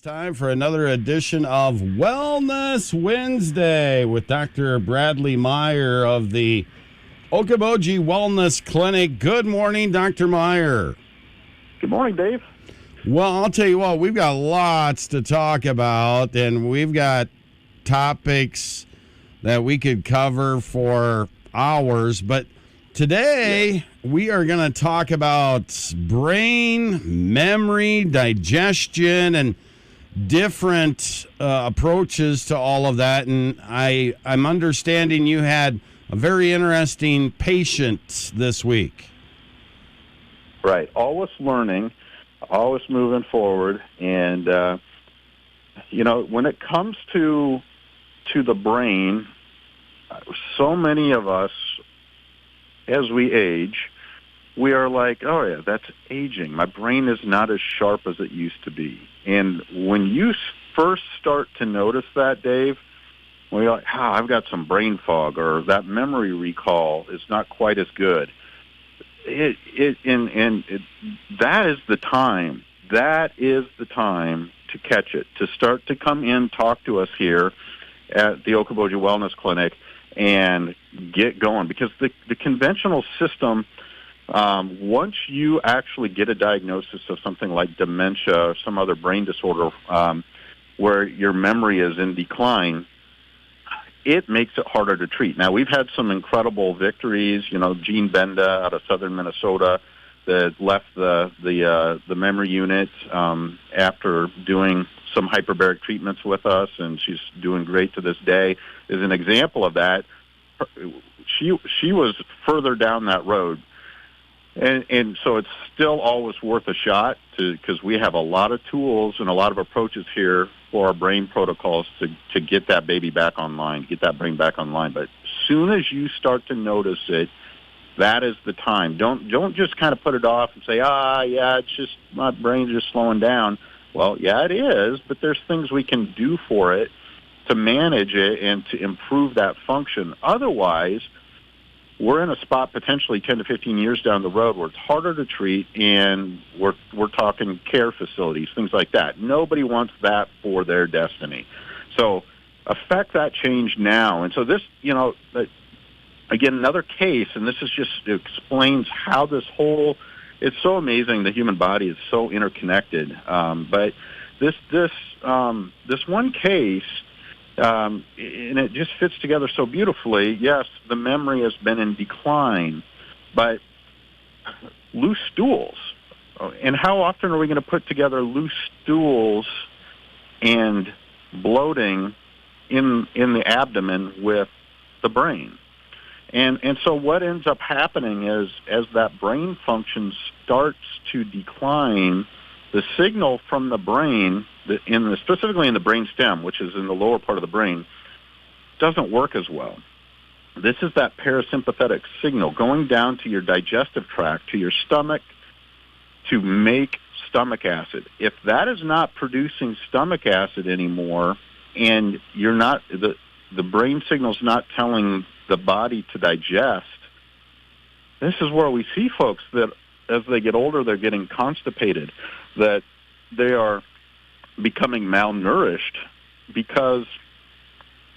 Time for another edition of Wellness Wednesday with Dr. Bradley Meyer of the Okoboji Wellness Clinic. Good morning, Dr. Meyer. Good morning, Dave. Well, I'll tell you what, we've got lots to talk about, and we've got topics that we could cover for hours, but today we are going to talk about brain, memory, digestion, and different approaches to all of that. And I'm understanding you had a very interesting patient this week. Right. Always learning, always moving forward. And, when it comes to the brain, so many of us, as we age, we are like, oh, yeah, that's aging. My brain is not as sharp as it used to be. And when you first start to notice that, Dave, when you're like, I've got some brain fog, or that memory recall is not quite as good, that is the time. That is the time to catch it, to start to come in, talk to us here at the Okoboji Wellness Clinic and get going. Because the conventional system, once you actually get a diagnosis of something like dementia or some other brain disorder where your memory is in decline, it makes it harder to treat. Now, we've had some incredible victories. Gene Benda out of southern Minnesota that left the memory unit after doing some hyperbaric treatments with us, and she's doing great to this day, is an example of that. She was further down that road. And so it's still always worth a shot because we have a lot of tools and a lot of approaches here for our brain protocols to get that baby back online, get that brain back online. But as soon as you start to notice it, that is the time. Don't just kind of put it off and say, it's just my brain's just slowing down. Well, yeah, it is, but there's things we can do for it to manage it and to improve that function. Otherwise, we're in a spot potentially 10 to 15 years down the road where it's harder to treat, and we're talking care facilities, things like that. Nobody wants that for their destiny. So affect that change now. And so this, again, another case, and this is just explains how this whole, it's so amazing the human body is so interconnected. But this one case, and it just fits together so beautifully. Yes, the memory has been in decline, but loose stools. And how often are we going to put together loose stools and bloating in the abdomen with the brain? And so what ends up happening is as that brain function starts to decline, the signal from the brain, specifically in the brain stem, which is in the lower part of the brain, doesn't work as well. This is that parasympathetic signal going down to your digestive tract, to your stomach, to make stomach acid. If that is not producing stomach acid anymore, and you're not, the brain signal's not telling the body to digest, this is where we see folks that as they get older, they're getting constipated, that they are becoming malnourished because,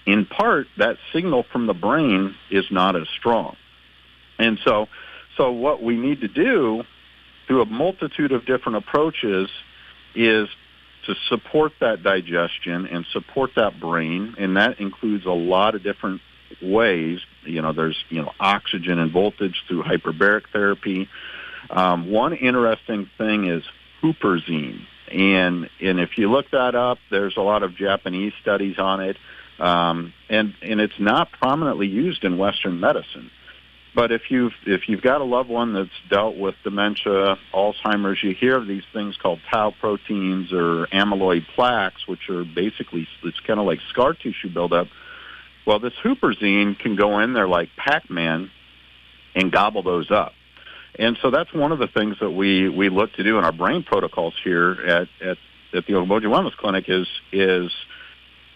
in part, that signal from the brain is not as strong. And so what we need to do through a multitude of different approaches is to support that digestion and support that brain, and that includes a lot of different ways. There's oxygen and voltage through hyperbaric therapy. One interesting thing is huperzine, and if you look that up, there's a lot of Japanese studies on it, and it's not prominently used in Western medicine. But if you've got a loved one that's dealt with dementia, Alzheimer's, you hear of these things called tau proteins or amyloid plaques, which are basically, it's kind of like scar tissue buildup. Well, this huperzine can go in there like Pac-Man and gobble those up. And so that's one of the things that we look to do in our brain protocols here at the Okoboji Wellness Clinic is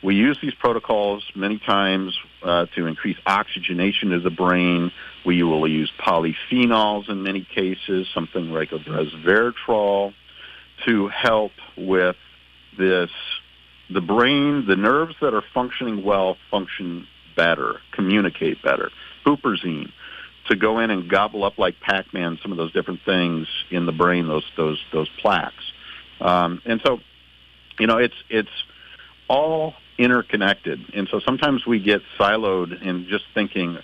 we use these protocols many times to increase oxygenation of the brain. We will use polyphenols in many cases, something like resveratrol, to help with the brain, the nerves that are functioning well function better, communicate better. Huperzine, to go in and gobble up like Pac-Man some of those different things in the brain, those plaques. And so, it's all interconnected. And so sometimes we get siloed in just thinking,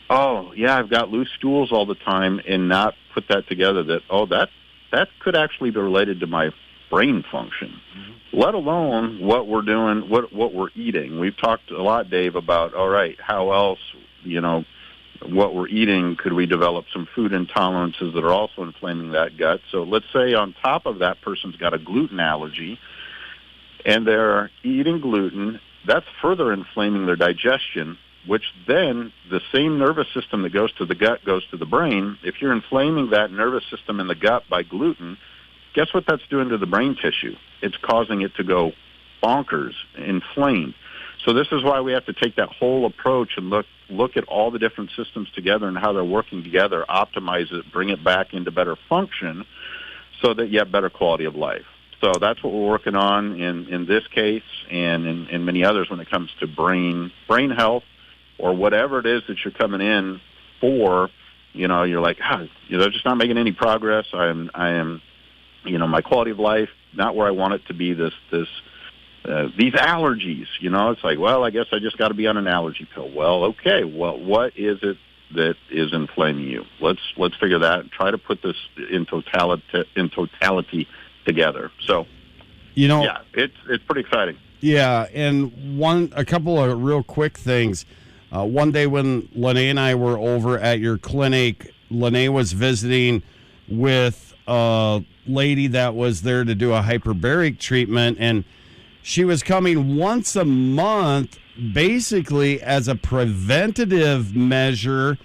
oh, yeah, I've got loose stools all the time, and not put that together that could actually be related to my brain function, let alone what we're doing, what we're eating. We've talked a lot, Dave, about, all right, how else, what we're eating, could we develop some food intolerances that are also inflaming that gut? So let's say on top of that person's got a gluten allergy and they're eating gluten, that's further inflaming their digestion, which then the same nervous system that goes to the gut goes to the brain. If you're inflaming that nervous system in the gut by gluten, guess what that's doing to the brain tissue? It's causing it to go bonkers, inflamed. So this is why we have to take that whole approach and look at all the different systems together and how they're working together, optimize it, bring it back into better function so that you have better quality of life. So that's what we're working on in this case and in many others when it comes to brain health or whatever it is that you're coming in for. You're like, just not making any progress. I am, my quality of life, not where I want it to be, these allergies, it's like, well, I guess I just got to be on an allergy pill. Well, okay, what is it that is inflaming you? Let's figure that and try to put this in totality together. So, yeah, it's pretty exciting. Yeah, and a couple of real quick things. One day when Lene and I were over at your clinic, Lene was visiting with a lady that was there to do a hyperbaric treatment, and she was coming once a month basically as a preventative measure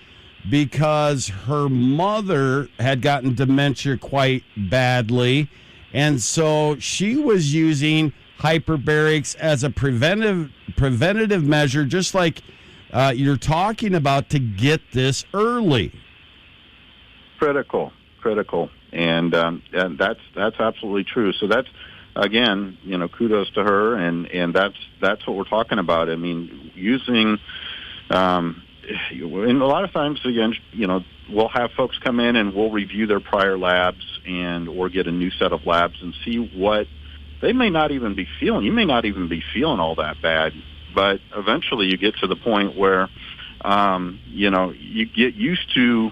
because her mother had gotten dementia quite badly. And so she was using hyperbarics as a preventative measure, just like you're talking about, to get this early. Critical. And that's absolutely true. So that's, again, kudos to her, and that's what we're talking about. I mean, using, and a lot of times, again, we'll have folks come in and we'll review their prior labs or get a new set of labs and see what they may not even be feeling. You may not even be feeling all that bad, but eventually you get to the point where, you get used to,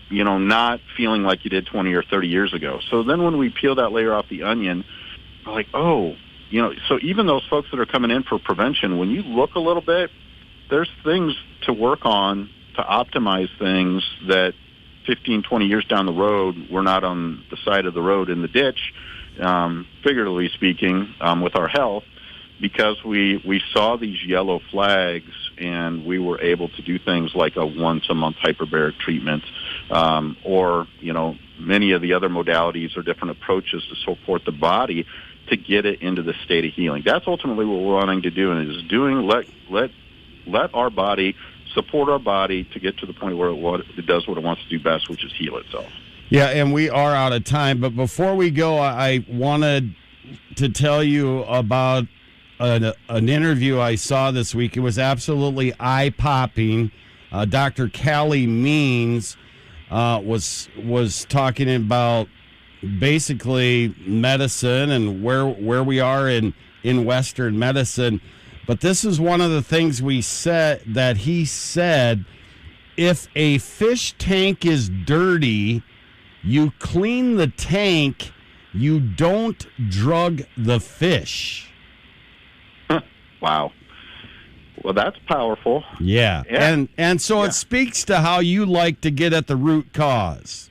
not feeling like you did 20 or 30 years ago. So then when we peel that layer off the onion, we're like, so even those folks that are coming in for prevention, when you look a little bit, there's things to work on to optimize things that 15, 20 years down the road, we're not on the side of the road in the ditch, figuratively speaking, with our health, because we saw these yellow flags and we were able to do things like a once-a-month hyperbaric treatment, or, many of the other modalities or different approaches to support the body to get it into the state of healing. That's ultimately what we're wanting to do, and let our body support our body to get to the point where it does what it wants to do best, which is heal itself. Yeah, and we are out of time, but before we go, I wanted to tell you about an interview I saw this week. It was absolutely eye-popping. Dr. Callie Means was talking about basically medicine and where we are in Western medicine. But this is one of the things he said, if a fish tank is dirty, you clean the tank, you don't drug the fish. Wow. Well, that's powerful. Yeah. And so it speaks to how you like to get at the root cause.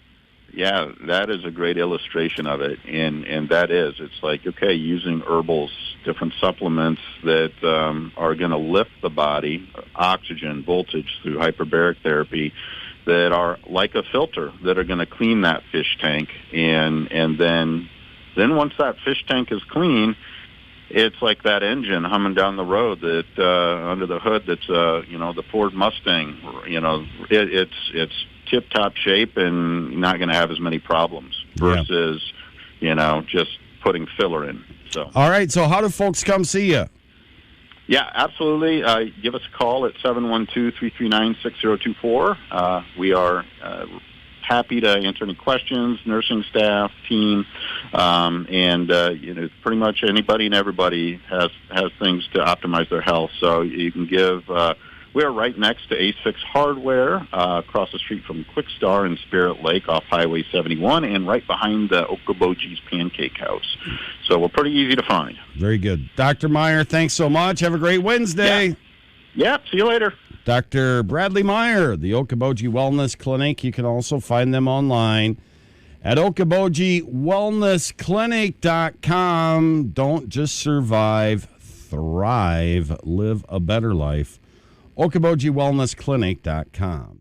Yeah, that is a great illustration of it. And that is, it's like, okay, using herbals, different supplements that are going to lift the body, oxygen, voltage through hyperbaric therapy, that are like a filter, that are going to clean that fish tank. And then once that fish tank is clean, it's like that engine humming down the road that under the hood that's the Ford Mustang. It's tip-top shape and not going to have as many problems versus just putting filler in. So. All right. So how do folks come see you? Yeah, absolutely. Give us a call at 712-339-6024. We are happy to answer any questions, nursing staff, team, and pretty much anybody and everybody has things to optimize their health. So you can give. We are right next to A6 Hardware, across the street from Quick Star in Spirit Lake off Highway 71, and right behind the Okoboji's Pancake House. So we're pretty easy to find. Very good. Dr. Meyer, thanks so much. Have a great Wednesday. Yeah, see you later. Dr. Bradley Meyer, the Okoboji Wellness Clinic. You can also find them online at OkobojiWellnessClinic.com. Don't just survive, thrive, live a better life. OkobojiWellnessClinic.com.